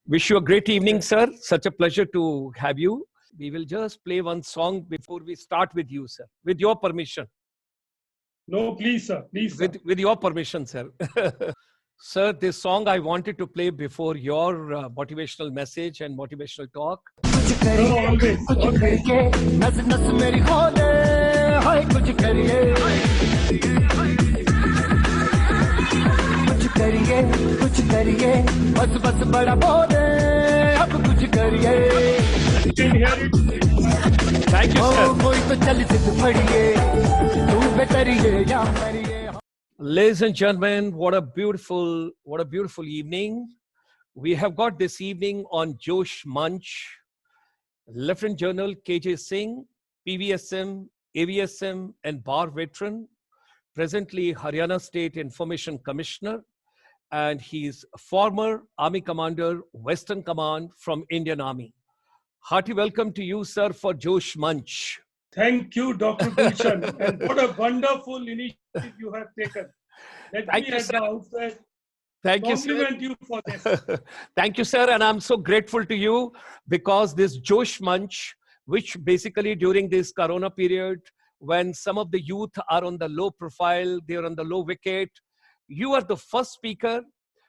Wish you a great evening, Yes. sir. Such a pleasure to have you. We will just play one song before we start with you, sir. With your permission. No, please, sir. Please, sir. With your permission, sir. Sir, this song I wanted to play before your motivational message and motivational talk. No, always, always. नस नस मेरी खोले हाय कुछ करिए बस बस बड़ा बोले अब कुछ करिए You can hear it. Thank you, sir. कोई तो चल जिद फड़िए तू बेतरिए या मरिए Ladies and gentlemen, what a beautiful evening. We have got this evening on Josh Munch, Lieutenant General KJ Singh, PVSM, AVSM, and bar veteran, presently Haryana State Information Commissioner, and he's former Army Commander, Western Command from Indian Army. Hearty welcome to you, sir, for Josh Munch. Thank you, Dr. Gulshan. And what a wonderful initiative you have taken. Let Thank me you, at sir. the outset Thank you, sir. compliment you for this. Thank you, sir. And I'm so grateful to you because this Josh Munch, which basically during this Corona period, when some of the youth are on the low profile, they're on the low wicket, you are the first speaker,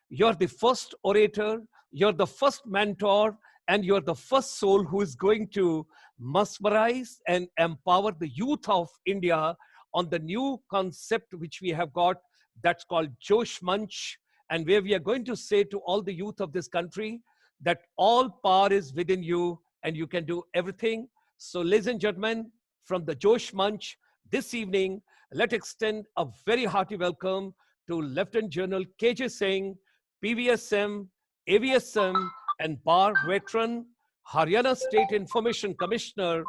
you're the first orator, you're the first mentor, and you're the first soul who is going to mesmerize and empower the youth of India on the new concept which we have got that's called Josh Munch, and where we are going to say to all the youth of this country that all power is within you and you can do everything. So, ladies and gentlemen, from the Josh Munch, this evening, let's extend a very hearty welcome to Lieutenant General KJ Singh, PVSM, AVSM, and bar veteran, Haryana State Information Commissioner,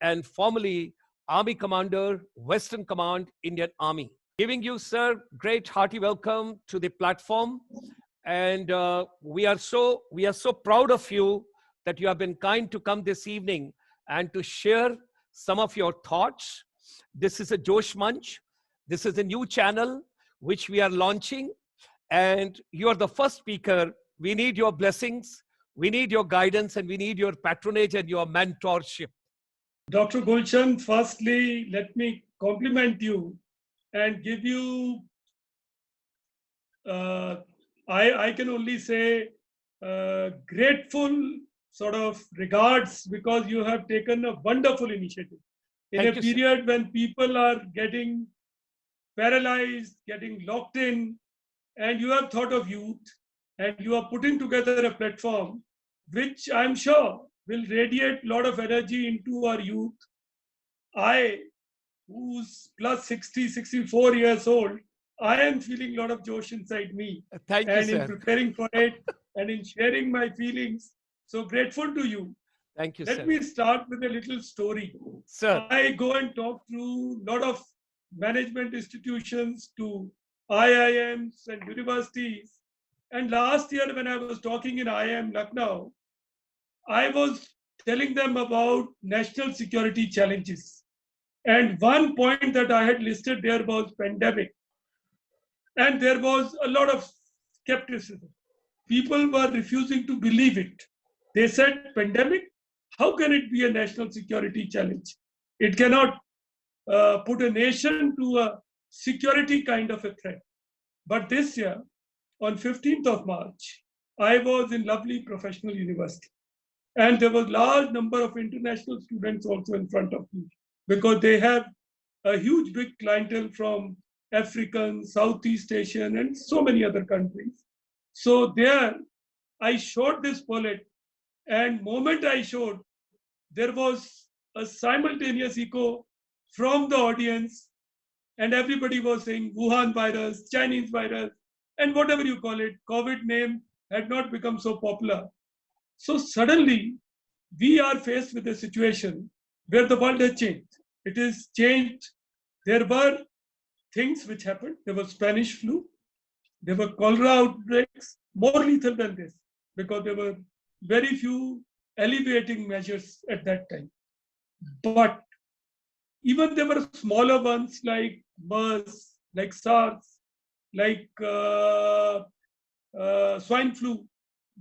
and formerly Army Commander, Western Command, Indian Army. Giving you, sir, great hearty welcome to the platform. And we are so proud of you that you have been kind to come this evening and to share some of your thoughts. This is a Josh Munch. This is a new channel which we are launching. And you are the first speaker. We need your blessings. We need your guidance and we need your patronage and your mentorship. Dr. Gulshan, firstly, let me compliment you and give you, I can only say, grateful sort of regards because you have taken a wonderful initiative in Thank a you, sir. period when people are getting paralyzed, getting locked in, and you have thought of youth and you are putting together a platform which I'm sure will radiate a lot of energy into our youth. I, who's plus 60, 64 years old, I am feeling a lot of Josh inside me. Thank you, And in sir. preparing for it and in sharing my feelings, so grateful to you. Thank you, Let sir. me start with a little story. Sir, I go and talk to a lot of management institutions, to IIMs and universities. And last year, when I was talking in IIM Lucknow, I was telling them about national security challenges. And one point that I had listed there was pandemic. And there was a lot of skepticism. People were refusing to believe it. They said, pandemic? How can it be a national security challenge? It cannot put a nation to a security kind of a threat. But this year, on 15th of March, I was in lovely professional university. And there was large number of international students also in front of me because they have a huge big clientele from African, Southeast Asian, and so many other countries. So there, I showed this bullet, and moment I showed, there was a simultaneous echo from the audience, and everybody was saying Wuhan virus, Chinese virus, and whatever you call it, COVID name had not become so popular. So suddenly, we are faced with a situation where the world has changed. It is changed. There were things which happened. There was Spanish flu. There were cholera outbreaks, more lethal than this, because there were very few alleviating measures at that time. But even there were smaller ones like MERS, like SARS, like swine flu.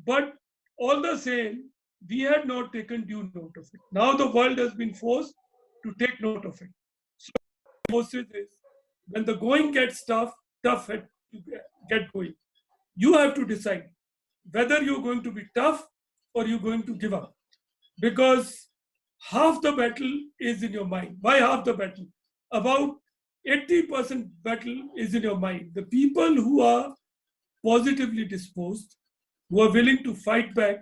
But all the same, we had not taken due note of it. Now the world has been forced to take note of it. So message is, when the going gets tough had to get going. You have to decide whether you're going to be tough or you're going to give up. Because half the battle is in your mind. Why half the battle? About 80% battle is in your mind. The people who are positively disposed, who are willing to fight back,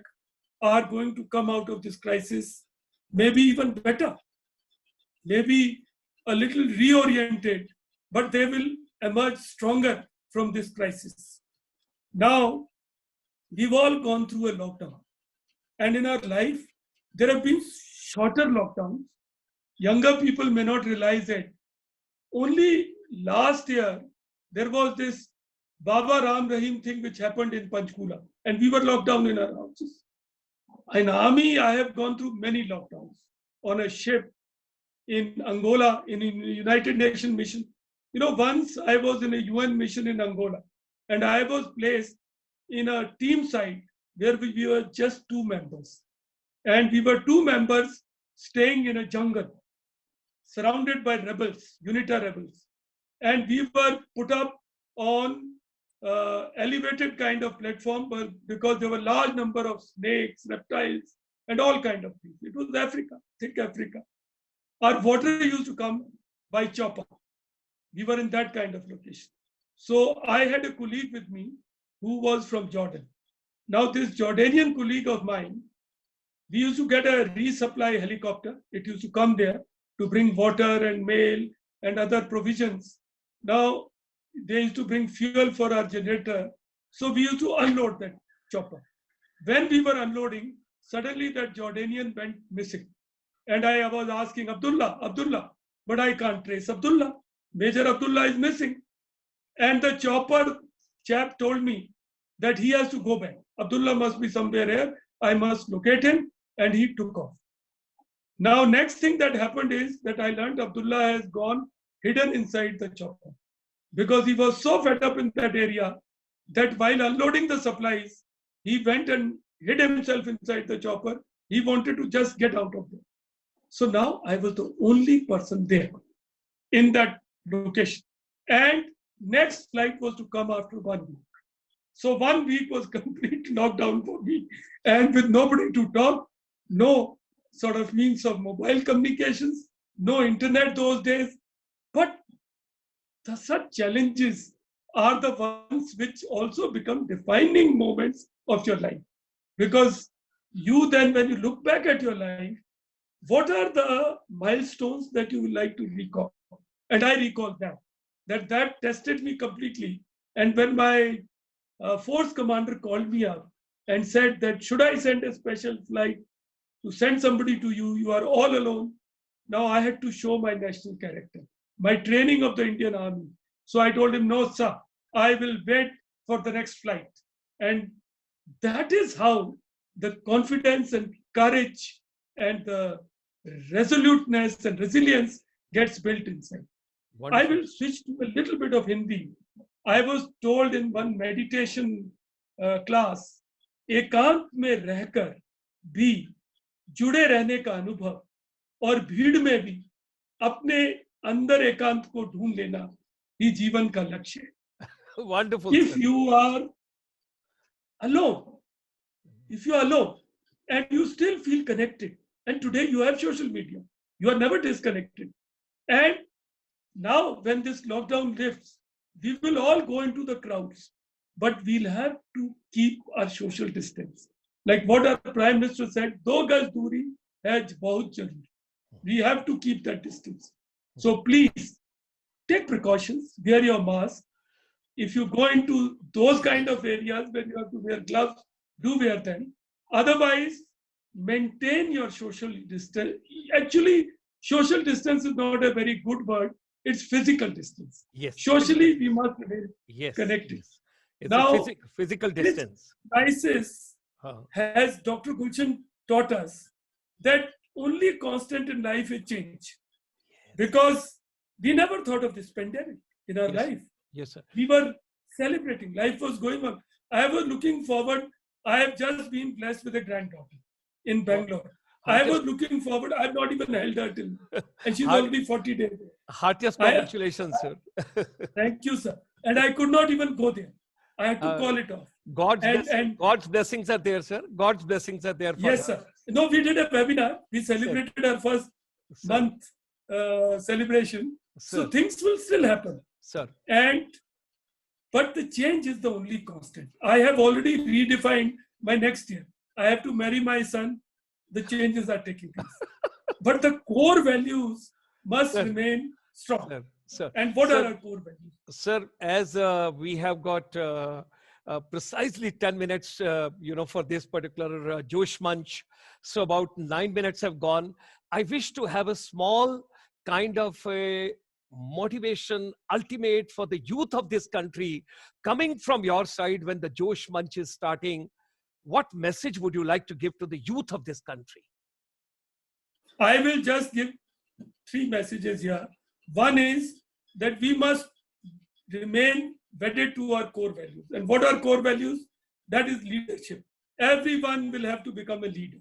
are going to come out of this crisis maybe even better, maybe a little reoriented, but they will emerge stronger from this crisis. Now, we've all gone through a lockdown. And in our life, there have been shorter lockdowns. Younger people may not realize it. Only last year, there was this Baba Ram Rahim thing which happened in Panchkula, and we were locked down in our houses. In army, I have gone through many lockdowns. On a ship in Angola, in a United Nations mission. You know, once I was in a UN mission in Angola, and I was placed in a team site where we were just 2 members. And we were 2 members staying in a jungle, surrounded by rebels, UNITA rebels. And we were put up on elevated kind of platform, but because there were large number of snakes, reptiles, and all kind of things. It was Africa, thick Africa. Our water used to come by chopper. We were in that kind of location. So I had a colleague with me who was from Jordan. Now this Jordanian colleague of mine, we used to get a resupply helicopter. It used to come there to bring water and mail and other provisions. Now they used to bring fuel for our generator. So we used to unload that chopper. When we were unloading, suddenly that Jordanian went missing. And I was asking, Abdullah, but I can't trace Abdullah. Major Abdullah is missing. And the chopper chap told me that he has to go back. Abdullah must be somewhere here. I must locate him. And he took off. Now, next thing that happened is that I learned Abdullah has gone hidden inside the chopper, because he was so fed up in that area that while unloading the supplies, he went and hid himself inside the chopper. He wanted to just get out of there. So now I was the only person there in that location. And next flight was to come after 1 week. So 1 week was complete lockdown for me. And with nobody to talk, no sort of means of mobile communications, no internet those days. But such challenges are the ones which also become defining moments of your life. Because you then, when you look back at your life, what are the milestones that you would like to recall? And I recall that tested me completely. And when my force commander called me up and said that, should I send a special flight to send somebody to you? You are all alone. Now I had to show my national character, my training of the Indian Army. So I told him, no, sir, I will wait for the next flight. And that is how the confidence and courage and the resoluteness and resilience gets built inside. Wonderful. I will switch to a little bit of Hindi. I was told in one meditation class, एकांत में रहकर भी जुड़े रहने का अनुभव और भीड़ में भी अपने अंदर एकांत को ढूंढ लेना ही जीवन का लक्ष्य है. Wonderful. If you are alone, and you still feel connected, and today you have social media, you are never disconnected. And now when this lockdown lifts, we will all go into the crowds, but we'll have to keep our social distance. Like what our Prime Minister said, "Do gaz duri hai bahut zaruri." We have to keep that distance. So please take precautions, wear your mask. If you go into those kind of areas where you have to wear gloves, do wear them. Otherwise, maintain your social distance. Actually, social distance is not a very good word. It's physical distance. Yes. Socially, we must remain connected. Yes. It's now, a physical distance. This crisis has Dr. Gulshan taught us that only constant in life is change. Yes. Because we never thought of this pandemic in our life. Yes, sir. We were celebrating. Life was going on. I was looking forward I have just been blessed with a granddaughter in Bangalore. I was looking forward. I've not even held her till, and she's Heart- already 40 days. Heartiest I- congratulations, sir. Thank you, sir. And I could not even go there. I had to Uh, call it off. God's, And- blessing- and- God's blessings are there, sir. God's blessings are there. For Yes, us. sir. No, we did a webinar. We celebrated our first Sir, month celebration. So sir, things will still happen. sir. But the change is the only constant. I have already redefined my next year. I have to marry my son. The changes are taking place. But the core values must Sir. remain strong. Sir, sir, And what Sir. are our core values? sir, as we have got precisely 10 minutes, for this particular Josh Munch. So about 9 minutes have gone. I wish to have a small kind of a motivation ultimate for the youth of this country coming from your side when the Josh Munch is starting. What message would you like to give to the youth of this country? I will just give 3 messages here. One is that we must remain wedded to our core values. And what are core values? That is leadership. Everyone will have to become a leader.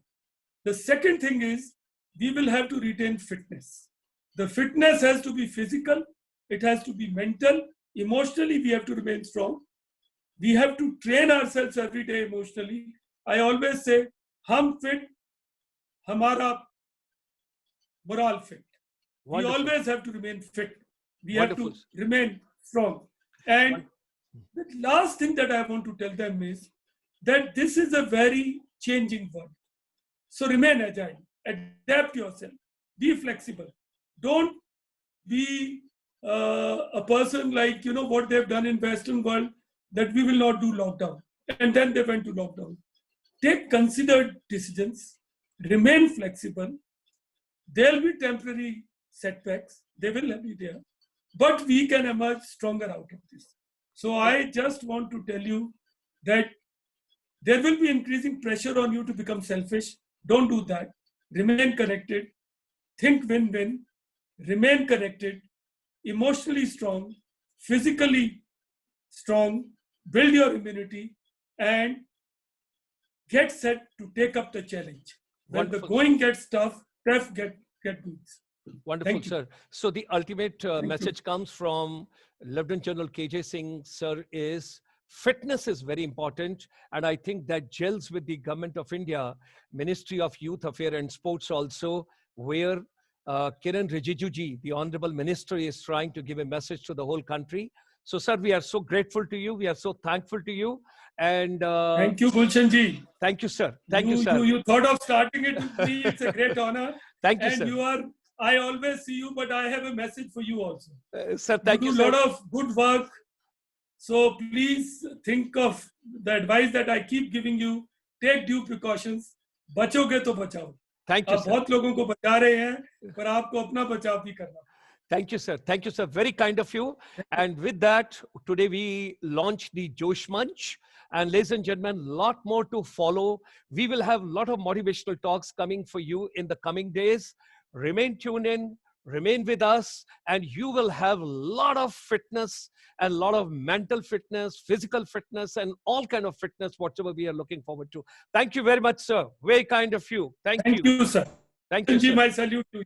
The second thing is we will have to retain fitness. The fitness has to be physical, it has to be mental, emotionally we have to remain strong. We have to train ourselves every day emotionally. I always say, hum fit, hamara moral fit. Wonderful. We always have to remain fit. We Wonderful. have to remain strong. And the last thing that I want to tell them is that this is a very changing world. So remain agile, adapt yourself, be flexible. Don't be a person like, what they've done in Western world, that we will not do lockdown. And then they went to lockdown. Take considered decisions, remain flexible. There'll be temporary setbacks, they will be there, but we can emerge stronger out of this. So I just want to tell you that there will be increasing pressure on you to become selfish. Don't do that. Remain connected, think win-win, remain connected, emotionally strong, physically strong, build your immunity, and get set to take up the challenge. When the Wonderful. going gets tough get goods. Wonderful, Thank you. sir. So the ultimate you. message comes from Lieutenant General KJ Singh, sir, is fitness is very important. And I think that gels with the Government of India, Ministry of Youth Affairs and Sports also, where Kiran Rijiju ji, the Honorable Minister, is trying to give a message to the whole country. So, sir, we are so grateful to you. We are so thankful to you. And Thank you, Gulshan ji. thank you, sir. Thank you, sir. You thought of starting it with me. It's a great honor. Thank you, And sir. I always see you, but I have a message for you also. Sir, thank you, do a sir. lot of good work. So please think of the advice that I keep giving you. Take due precautions. बचोगे तो बचाओ. Thank you, आप sir. बहुत लोगों को बचा रहे हैं, पर आपको अपना बचाव भी करना. Thank you, sir. Thank you, sir. Very kind of you. And with that, today we launched the Josh Munch. And ladies and gentlemen, lot more to follow. We will have a lot of motivational talks coming for you in the coming days. Remain tuned in, remain with us, and you will have a lot of fitness and a lot of mental fitness, physical fitness, and all kind of fitness, whatever we are looking forward to. Thank you very much, sir. Very kind of you. Thank you. Thank you, sir. Thank you, Ji, sir. my salute to you.